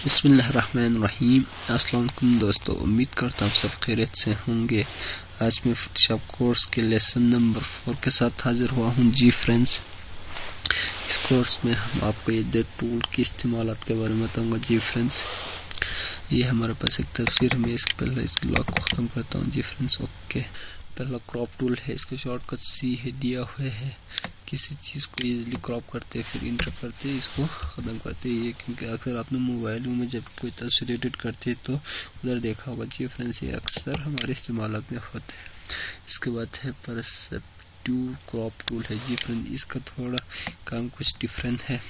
बिस्मिल्लाहिर्रहमानिर्रहीम। अस्सलाम वालेकुम दोस्तों, उम्मीद करता हूँ सब खैरियत से होंगे। आज मैं फोटोशॉप कोर्स के लेसन नंबर 4 के साथ हाजिर हुआ हूँ जी फ्रेंड्स। इस कोर्स में हम आपको ये दो टूल की इस्तेमालात के बारे में बताऊँगा जी फ्रेंड्स। ये हमारे पास एक तफसीर है, मैं इसके पहले इस ब्लॉग को ख़त्म करता हूँ जी फ्रेंड्स। ओके, पहला क्रॉप टूल है, इसका शॉर्टकट सी है दिया हुआ है। किसी चीज़ को इजीली क्रॉप करते फिर इंटर करते इसको ख़त्म करते ये, क्योंकि अक्सर आपने मोबाइलों में जब कोई तस्वीर एडिट करते तो उधर देखा होगा जी फ्रेंड्स, ये अक्सर हमारे इस्तेमाल में होते हैं। इसके बाद है परसेप्टिव क्रॉप टूल है जी फ्रेंड्स। इसका थोड़ा काम कुछ डिफरेंट है,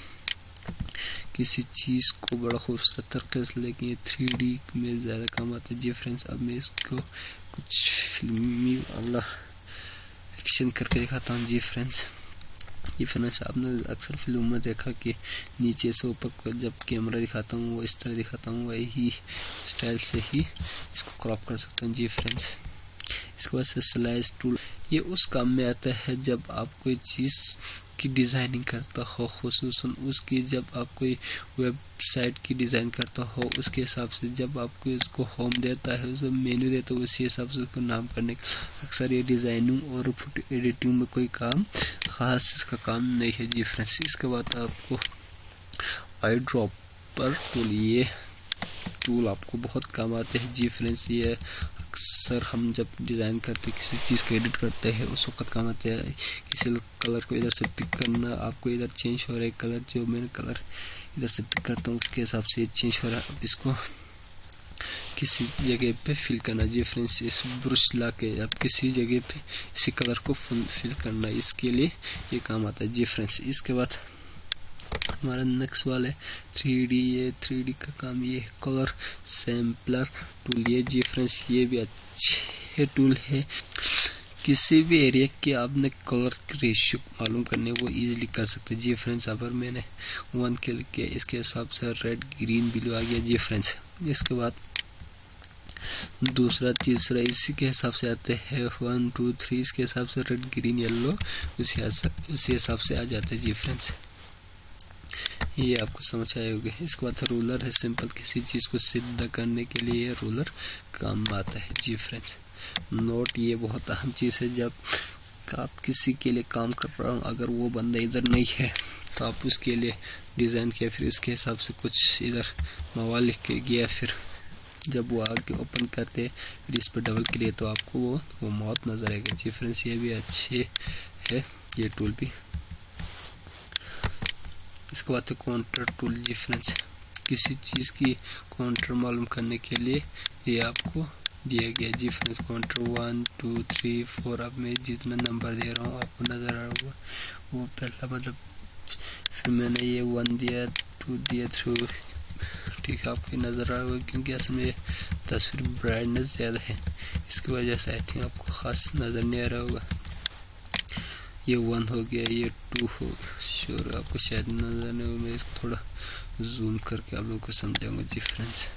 किसी चीज़ को बड़ा खूबसूरत तरीके से, लेकिन ये 3D में ज़्यादा काम आता है जी फ्रेंड्स। अब मैं इसको कुछ फिल्मी वाला एक्शन करके दिखाता हूँ जी फ्रेंड्स। ये फ्रेंड्स आपने अक्सर फिल्मों में देखा कि नीचे से ऊपर को जब कैमरा दिखाता हूँ वो इस तरह दिखाता हूँ, वही स्टाइल से ही इसको क्रॉप कर सकते हैं जी फ्रेंड्स। इसके बाद से स्लाइस टूल, ये उस काम में आता है जब आप कोई चीज़ की डिज़ाइनिंग करता हो, खुसूसन उसकी जब आप कोई वेबसाइट की डिज़ाइन करता हो, उसके हिसाब से जब आपको इसको होम देता है, उसको मेन्यू देता है, उसी हिसाब से उसको नाम करने अक्सर ये डिज़ाइनिंग और फोटो एडिटिंग में कोई काम ख़ास इसका काम नहीं है जी फ्रेंड्स। इसके बाद आपको आई ड्रॉपर टूल, ये टूल आपको बहुत काम आते हैं जी फ्रेंड्स। ये अक्सर हम जब डिज़ाइन करते किसी चीज़ को एडिट करते हैं उस वक्त काम आते हैं। किसी कलर को इधर से पिक करना, आपको इधर चेंज हो रहा है कलर, जो मैंने कलर इधर से पिक करता हूँ उसके हिसाब से चेंज हो रहा है। अब इसको किसी जगह पे फिल करना जी फ्रेंड्स, इस ब्रश ला के अब किसी जगह पे इसी कलर को फिल करना, इसके लिए ये काम आता है जी फ्रेंड्स। इसके बाद हमारा नेक्स्ट वाला है 3D, ये 3D का काम ये कलर सैम्पलर टूल, ये जी फ्रेंड्स ये भी अच्छे टूल है। किसी भी एरिया के आपने कलर रेशियो मालूम करने वो इजीली कर सकते जी फ्रेंड्स। अगर मैंने 1 क्लिक किया इसके हिसाब से रेड ग्रीन ब्लू आ गया जी फ्रेंड्स। इसके बाद दूसरा तीसरा इसी के हिसाब से आते हैं 1 2 3, इसके हिसाब से रेड ग्रीन येलो उसी हिसाब से आ जाते हैं जी फ्रेंड्स। ये आपको समझ आए होंगे। इसके बाद रूलर है, सिंपल किसी चीज़ को सीधा करने के लिए रूलर काम आता है जी फ्रेंड्स। नोट, ये बहुत अहम चीज़ है, जब आप किसी के लिए काम कर रहा हूँ अगर वो बंदा इधर नहीं है तो आप उसके लिए डिज़ाइन किया, फिर इसके हिसाब से कुछ इधर मवाल लिख के गया, फिर जब वो आगे ओपन करते फिर इस पर डबल क्लिक तो आपको वो मौत नज़र आएगा जी फ्रेंड्स। ये भी अच्छे है ये टूल भी। इसके बाद काउंटर टूल जी फ्रेंड्स, किसी चीज़ की काउंटर मालूम करने के लिए ये आपको दिया गया जी फ्रेंड्स। काउंटर 1 2 3 4, अब मैं जितना नंबर दे रहा हूँ आपको नज़र आ रहा होगा वो पहला, मतलब फिर मैंने ये 1 दिया 2 दिया 3, ठीक है आपको नज़र आ रहा होगा क्योंकि असल में तस्वीर ब्राइटनेस ज़्यादा है, इसकी वजह से आई थिंक आपको ख़ास नज़र नहीं आ रहा होगा। ये 1 हो गया, ये 2 हो गया, श्योर आपको शायद नज़र नहीं हो, मैं इसको थोड़ा जूम करके आप लोगों को समझाऊंगा जी फ्रेंड्स।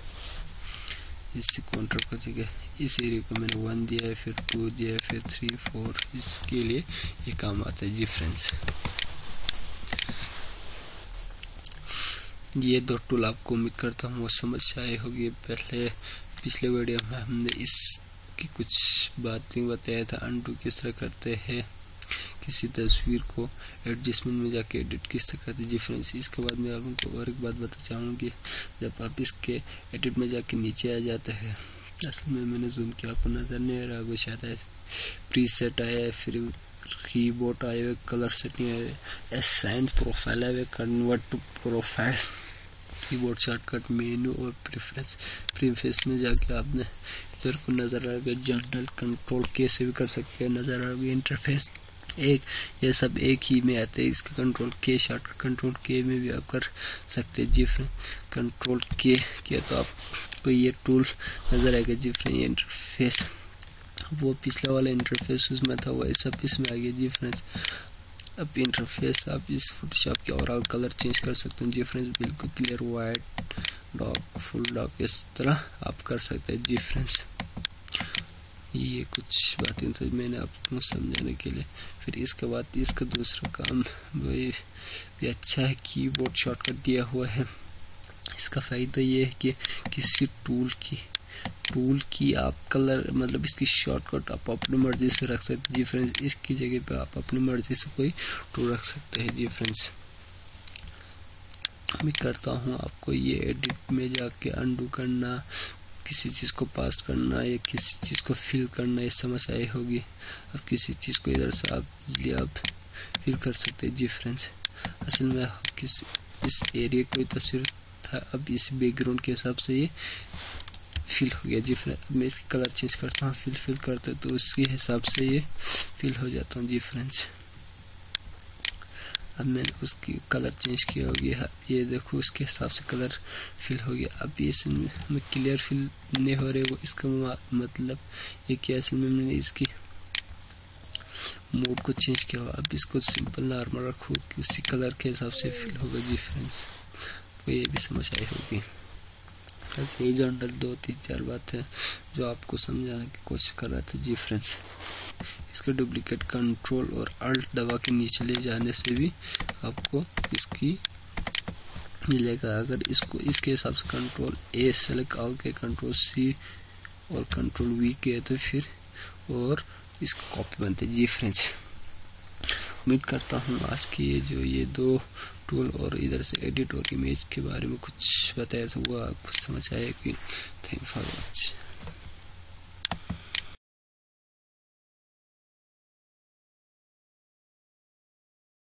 इसी काउंटर को जगह इस एरिया को मैंने 1 दिया है, फिर 2 दिया है, फिर 3 4, इसके लिए ये काम आता है जी फ्रेंड्स। ये दो टूल आपको उम्मीद करता हूँ वो समझ आए होगी। पहले पिछले वीडियो में हमने इसकी कुछ बातें बताया था, अनडू किस तरह करते हैं, किसी तस्वीर को एडजस्टमेंट में जाके एडिट किस तरह करते जी फ्रेंड्स। इसके बाद मैं आपको और एक बात बता चाहूँगी, जब आप इसके एडिट में जाके नीचे आ जाते हैं, असल में मैंने जूम किया आपको नज़र नहीं आ रहा वो शायद है, प्रीसेट आया है, फिर कीबोर्ड आए हुए, कलर सेटिंग आए, एसेंस प्रोफाइल आए हुए, convert to profile, keyboard shortcut menu और प्रीफेस में जाके आपने इधर को नज़र आ गया, जनरल कंट्रोल के से भी कर सकते हैं, नज़र आ गया इंटरफेस एक, ये सब एक ही में आते हैं। इसका कंट्रोल के शॉर्टकट कंट्रोल के में भी आप कर सकते हैं जी फ्रेंड। कंट्रोल के किया तो आपको ये टूल नज़र आएगा जी फ्रेंड। ये इंटरफेस, वो पिछला वाला इंटरफेस उसमें था वही सब इसमें आ गया जी फ्रेंड्स। अब इंटरफेस आप इस फोटोशॉप के ओवरऑल कलर चेंज कर सकते हैं जी फ्रेंड्स, बिल्कुल clear white, dark, full dark, इस तरह आप कर सकते हैं जी फ्रेंड्स। ये कुछ बातें तो मैंने आपको समझाने के लिए। फिर इसके बाद इसका दूसरा काम वही भी अच्छा है, कीबोर्ड शॉर्टकट दिया हुआ है, इसका फ़ायदा ये है कि किसी टूल की आप कलर मतलब इसकी शॉर्टकट आप अपनी मर्जी से रख सकते हैं जी फ्रेंड्स। इसकी जगह पे आप अपनी मर्जी से कोई टूल रख सकते हैं जी फ्रेंड्स। मैं करता हूँ आपको ये एडिट में जाके अंडू करना, किसी चीज़ को पास्ट करना या किसी चीज़ को फिल करना, ये समझ आई होगी। अब किसी चीज़ को इधर से आप इजली आप फिल कर सकते हैं जी फ्रेंड्स। असल में इस एरिया कोई तस्वीर था, अब इस बैकग्राउंड के हिसाब से ये फिल हो गया जी फ्रेंड्स। अब मैं इसकी कलर चेंज करता हूँ, फिल करता हूँ तो उसके हिसाब से ये फिल हो जाता हूँ जी फ्रेंड्स। अब मैंने उसकी कलर चेंज किया हो गया, ये देखो उसके हिसाब से कलर फिल हो गया। अब ये इसमें क्लियर फिल नहीं हो रहे, वो इसका मतलब ये क्या, इसमें मैंने इसकी मोड को चेंज किया हो। अब इसको सिंपल नॉर्मल रखो कि उसी कलर के हिसाब से फिल होगा जी फ्रेंड्स। तो ये भी समझ आई होगी। बस यही जनरल 2-3-4 बात है जो आपको समझाने की कोशिश कर रहा था जी फ्रेंड्स। इसका डुप्लीकेट कंट्रोल और अल्ट दबा के नीचे ले जाने से भी आपको इसकी मिलेगा। अगर इसको इसके हिसाब से कंट्रोल ए सेलेक्ट करके कंट्रोल सी और कंट्रोल वी किया तो फिर और इसका कॉपी बनते जी फ्रेंड्स। उम्मीद करता हूँ आज की ये 2 टूल और इधर से एडिट और इमेज के बारे में कुछ बताया था वो कुछ समझ आएगी। Thank you for watching.